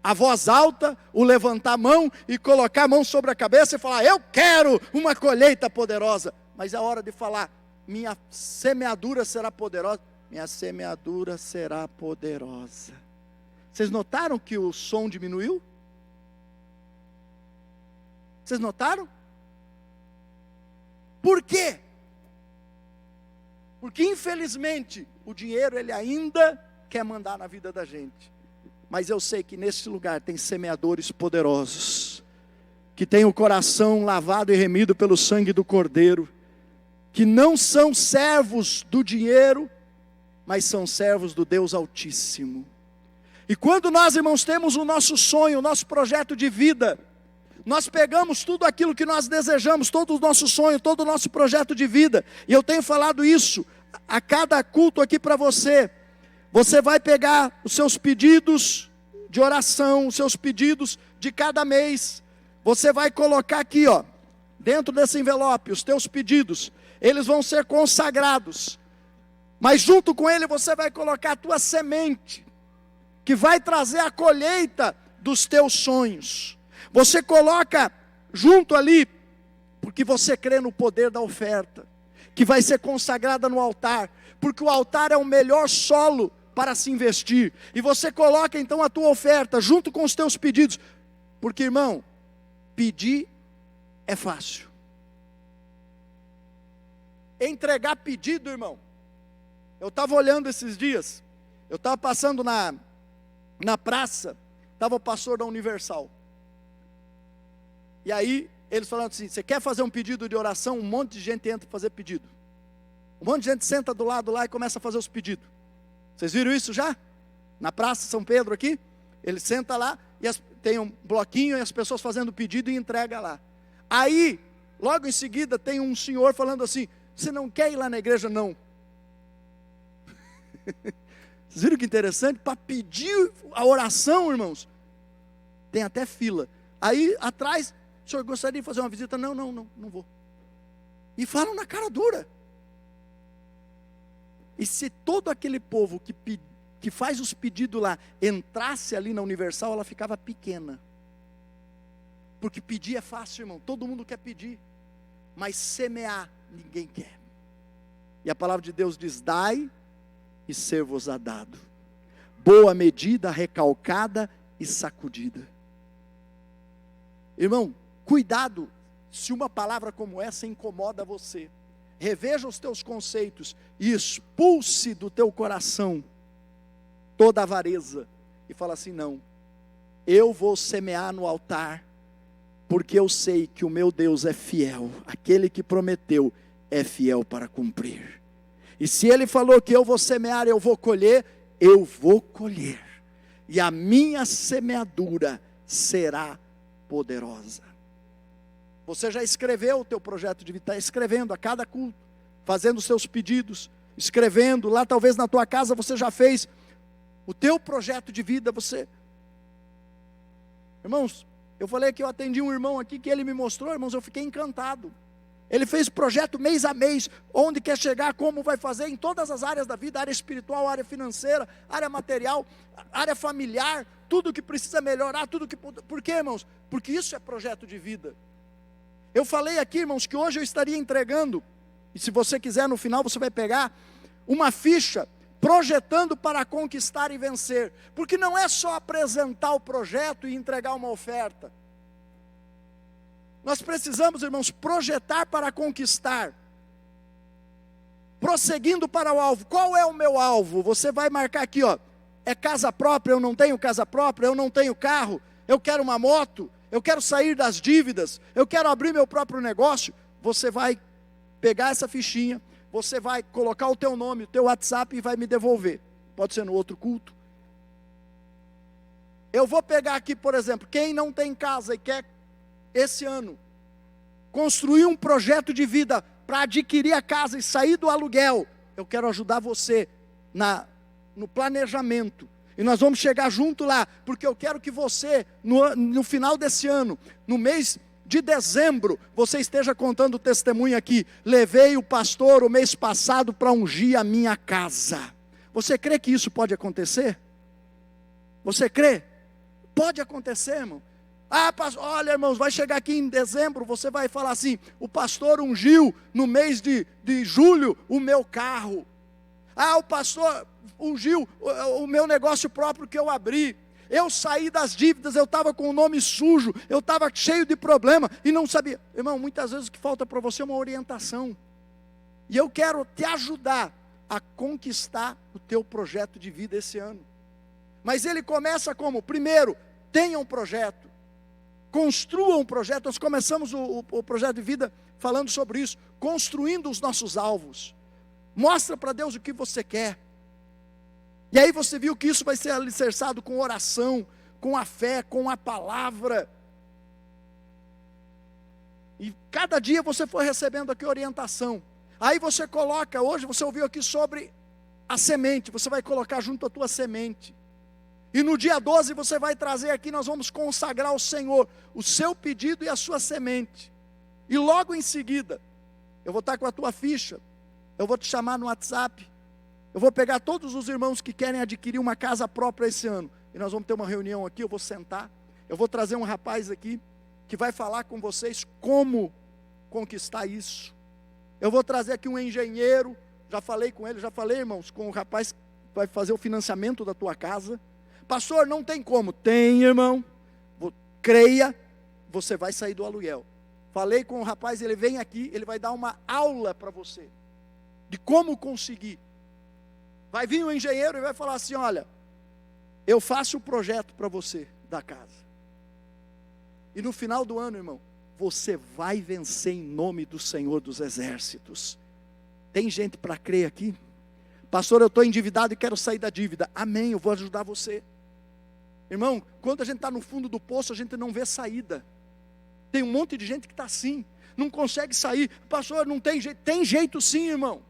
a voz alta, o levantar a mão e colocar a mão sobre a cabeça e falar: eu quero uma colheita poderosa. Mas é hora de falar: minha semeadura será poderosa. Minha semeadura será poderosa. Vocês notaram que o som diminuiu? Vocês notaram? Por quê? Porque infelizmente o dinheiro ele ainda quer mandar na vida da gente. Mas eu sei que nesse lugar tem semeadores poderosos, que têm o coração lavado e remido pelo sangue do Cordeiro, que não são servos do dinheiro, mas são servos do Deus Altíssimo. E quando nós, irmãos, temos o nosso sonho, o nosso projeto de vida, nós pegamos tudo aquilo que nós desejamos, todo o nosso sonho, todo o nosso projeto de vida, e eu tenho falado isso a cada culto aqui para você. Você vai pegar os seus pedidos de oração, os seus pedidos de cada mês, você vai colocar aqui, ó, dentro desse envelope, os teus pedidos, eles vão ser consagrados, mas junto com ele você vai colocar a tua semente, que vai trazer a colheita dos teus sonhos. Você coloca junto ali, porque você crê no poder da oferta, que vai ser consagrada no altar, porque o altar é o melhor solo para se investir, e você coloca então a tua oferta junto com os teus pedidos, porque irmão, pedir é fácil, entregar pedido, irmão, eu estava olhando esses dias, eu estava passando na praça, estava o pastor da Universal, e aí eles falaram assim: você quer fazer um pedido de oração? Um monte de gente entra para fazer pedido, um monte de gente senta do lado lá e começa a fazer os pedidos. Vocês viram isso já? Na Praça São Pedro aqui, ele senta lá, e tem um bloquinho, e as pessoas fazendo pedido e entrega lá. Aí, logo em seguida, tem um senhor falando assim: você não quer ir lá na igreja? Não. Vocês viram que interessante? Para pedir a oração, irmãos, tem até fila. Aí, atrás, o senhor gostaria de fazer uma visita? Não vou. E falam na cara dura. E se todo aquele povo que faz os pedidos lá, entrasse ali na Universal, ela ficava pequena. Porque pedir é fácil, irmão, todo mundo quer pedir. Mas semear, ninguém quer. E a palavra de Deus diz: dai e ser-vos-á dado. Boa medida, recalcada e sacudida. Irmão, cuidado se uma palavra como essa incomoda você. Reveja os teus conceitos e expulse do teu coração toda avareza e fala assim: não, eu vou semear no altar, porque eu sei que o meu Deus é fiel, aquele que prometeu é fiel para cumprir, e se ele falou que eu vou semear, eu vou colher, e a minha semeadura será poderosa. Você já escreveu o teu projeto de vida, está escrevendo a cada culto, fazendo os seus pedidos, escrevendo, lá talvez na tua casa você já fez o teu projeto de vida, Irmãos, eu falei que eu atendi um irmão aqui, que ele me mostrou, irmãos, eu fiquei encantado. Ele fez projeto mês a mês, onde quer chegar, como vai fazer, em todas as áreas da vida, área espiritual, área financeira, área material, área familiar, tudo que precisa melhorar, por quê, irmãos? Porque isso é projeto de vida. Eu falei aqui, irmãos, que hoje eu estaria entregando, e se você quiser no final você vai pegar, uma ficha, projetando para conquistar e vencer, porque não é só apresentar o projeto e entregar uma oferta, nós precisamos, irmãos, projetar para conquistar, prosseguindo para o alvo. Qual é o meu alvo? Você vai marcar aqui, ó, é casa própria, eu não tenho casa própria, eu não tenho carro, eu quero uma moto, eu quero sair das dívidas, eu quero abrir meu próprio negócio. Você vai pegar essa fichinha, você vai colocar o teu nome, o teu WhatsApp e vai me devolver. Pode ser no outro culto. Eu vou pegar aqui, por exemplo, quem não tem casa e quer, esse ano, construir um projeto de vida para adquirir a casa e sair do aluguel. Eu quero ajudar você no planejamento. E nós vamos chegar junto lá, porque eu quero que você, no final desse ano, no mês de dezembro, você esteja contando o testemunho aqui. Levei o pastor o mês passado para ungir a minha casa. Você crê que isso pode acontecer? Você crê? Pode acontecer, irmão. Olha, irmãos, vai chegar aqui em dezembro, você vai falar assim: o pastor ungiu no mês de julho o meu carro. O pastor ungiu o meu negócio próprio que eu abri. Eu saí das dívidas, eu estava com o nome sujo, eu estava cheio de problema e não sabia. Irmão, muitas vezes o que falta para você é uma orientação. E eu quero te ajudar a conquistar o teu projeto de vida esse ano. Mas ele começa como? Primeiro, tenha um projeto. Construa um projeto. Nós começamos o projeto de vida falando sobre isso, construindo os nossos alvos. Mostra para Deus o que você quer. E aí você viu que isso vai ser alicerçado com oração, com a fé, com a palavra. E cada dia você foi recebendo aqui orientação. Aí você coloca, hoje você ouviu aqui sobre a semente, você vai colocar junto a tua semente. E no dia 12 você vai trazer aqui, nós vamos consagrar ao Senhor o seu pedido e a sua semente. E logo em seguida, eu vou estar com a tua ficha, eu vou te chamar no WhatsApp, eu vou pegar todos os irmãos que querem adquirir uma casa própria esse ano, e nós vamos ter uma reunião aqui, eu vou sentar, eu vou trazer um rapaz aqui, que vai falar com vocês como conquistar isso. Eu vou trazer aqui um engenheiro, já falei com ele, irmãos, com o rapaz que vai fazer o financiamento da tua casa. Pastor, não tem como. Tem, irmão. Creia, você vai sair do aluguel. Falei com o rapaz, ele vem aqui, ele vai dar uma aula para você, de como conseguir. Vai vir um engenheiro e vai falar assim: olha, eu faço o projeto para você da casa. E no final do ano, irmão, você vai vencer em nome do Senhor dos Exércitos. Tem gente para crer aqui? Pastor, eu estou endividado e quero sair da dívida. Amém, eu vou ajudar você. Irmão, quando a gente está no fundo do poço, a gente não vê saída. Tem um monte de gente que está assim, não consegue sair. Pastor, não tem jeito. Tem jeito sim, irmão.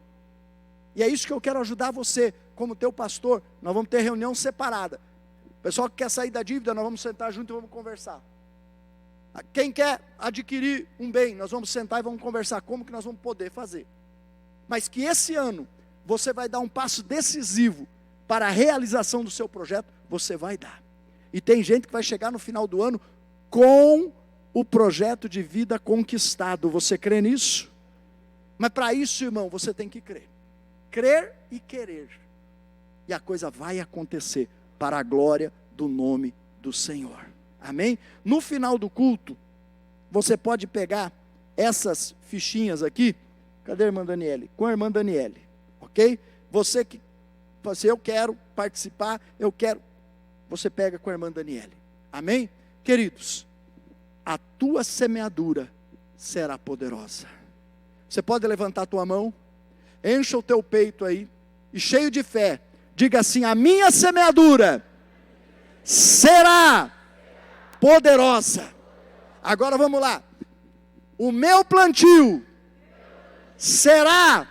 E é isso que eu quero ajudar você, como teu pastor. Nós vamos ter reunião separada. O pessoal que quer sair da dívida, nós vamos sentar junto e vamos conversar. Quem quer adquirir um bem, nós vamos sentar e vamos conversar como que nós vamos poder fazer. Mas que esse ano, você vai dar um passo decisivo para a realização do seu projeto, você vai dar. E tem gente que vai chegar no final do ano com o projeto de vida conquistado. Você crê nisso? Mas para isso, irmão, você tem que crer. Crer e querer. E a coisa vai acontecer para a glória do nome do Senhor. Amém? No final do culto, você pode pegar essas fichinhas aqui. Cadê a irmã Daniele? Com a irmã Daniele. Ok? Você que fala assim: eu quero participar, eu quero. Você pega com a irmã Daniele. Amém? Queridos, a tua semeadura será poderosa. Você pode levantar a tua mão, encha o teu peito aí, e cheio de fé, diga assim: a minha semeadura será poderosa. Agora vamos lá. O meu plantio será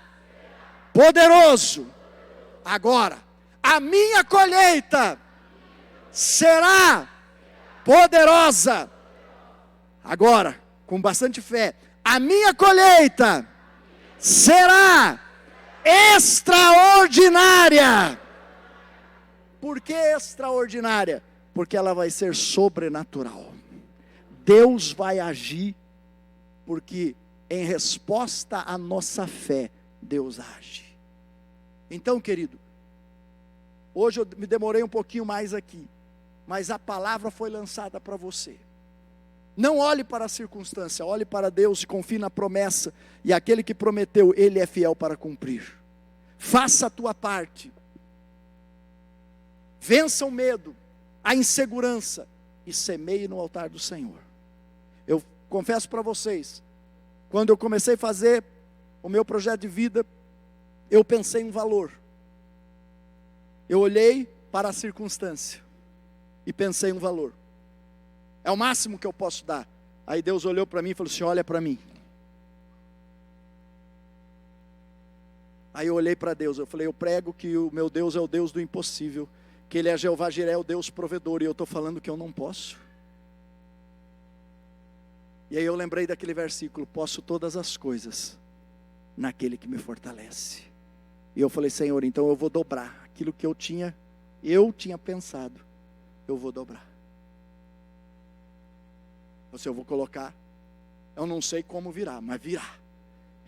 poderoso. Agora, a minha colheita será poderosa. Agora, com bastante fé, a minha colheita será extraordinária. Por que extraordinária? Porque ela vai ser sobrenatural. Deus vai agir, porque em resposta à nossa fé, Deus age. Então, querido, hoje eu me demorei um pouquinho mais aqui, mas a palavra foi lançada para você. Não olhe para a circunstância, olhe para Deus e confie na promessa, e aquele que prometeu, Ele é fiel para cumprir. Faça a tua parte, vença o medo, a insegurança, e semeie no altar do Senhor. Eu confesso para vocês, quando eu comecei a fazer o meu projeto de vida, eu pensei um valor. Eu olhei para a circunstância e pensei um valor. É o máximo que eu posso dar. Aí Deus olhou para mim e falou assim: olha para mim. Aí eu olhei para Deus, eu falei: eu prego que o meu Deus é o Deus do impossível, que Ele é Jeová Jiré, o Deus provedor, e eu estou falando que eu não posso. E aí eu lembrei daquele versículo: posso todas as coisas naquele que me fortalece. E eu falei: Senhor, então eu vou dobrar aquilo que eu tinha pensado, eu vou dobrar. Eu vou colocar, eu não sei como virá, mas virá.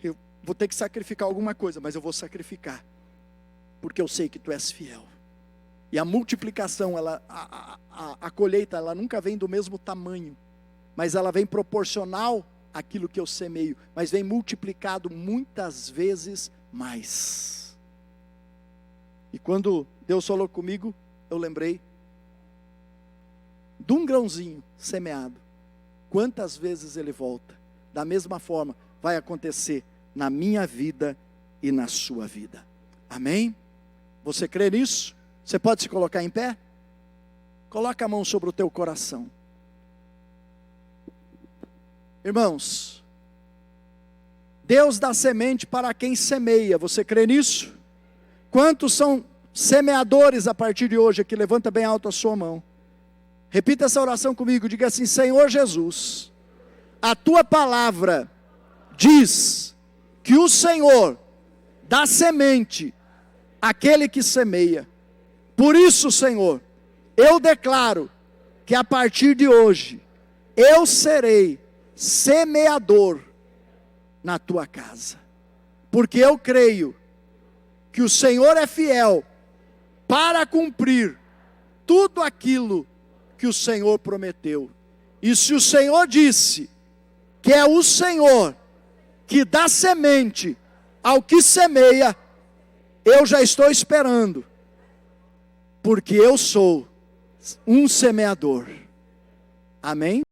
Eu vou ter que sacrificar alguma coisa, mas eu vou sacrificar, porque eu sei que tu és fiel. E a multiplicação, a colheita, ela nunca vem do mesmo tamanho, mas ela vem proporcional àquilo que eu semeio, mas vem multiplicado muitas vezes mais. E quando Deus falou comigo, eu lembrei de um grãozinho semeado. Quantas vezes ele volta? Da mesma forma vai acontecer na minha vida e na sua vida. Amém? Você crê nisso? Você pode se colocar em pé? Coloca a mão sobre o teu coração. Irmãos, Deus dá semente para quem semeia. Você crê nisso? Quantos são semeadores a partir de hoje aqui? Levanta bem alto a sua mão. Repita essa oração comigo, diga assim: Senhor Jesus, a tua palavra diz que o Senhor dá semente àquele que semeia. Por isso, Senhor, eu declaro que a partir de hoje, eu serei semeador na tua casa. Porque eu creio que o Senhor é fiel para cumprir tudo aquilo que o Senhor prometeu. E se o Senhor disse que é o Senhor que dá semente ao que semeia, eu já estou esperando, porque eu sou um semeador. Amém?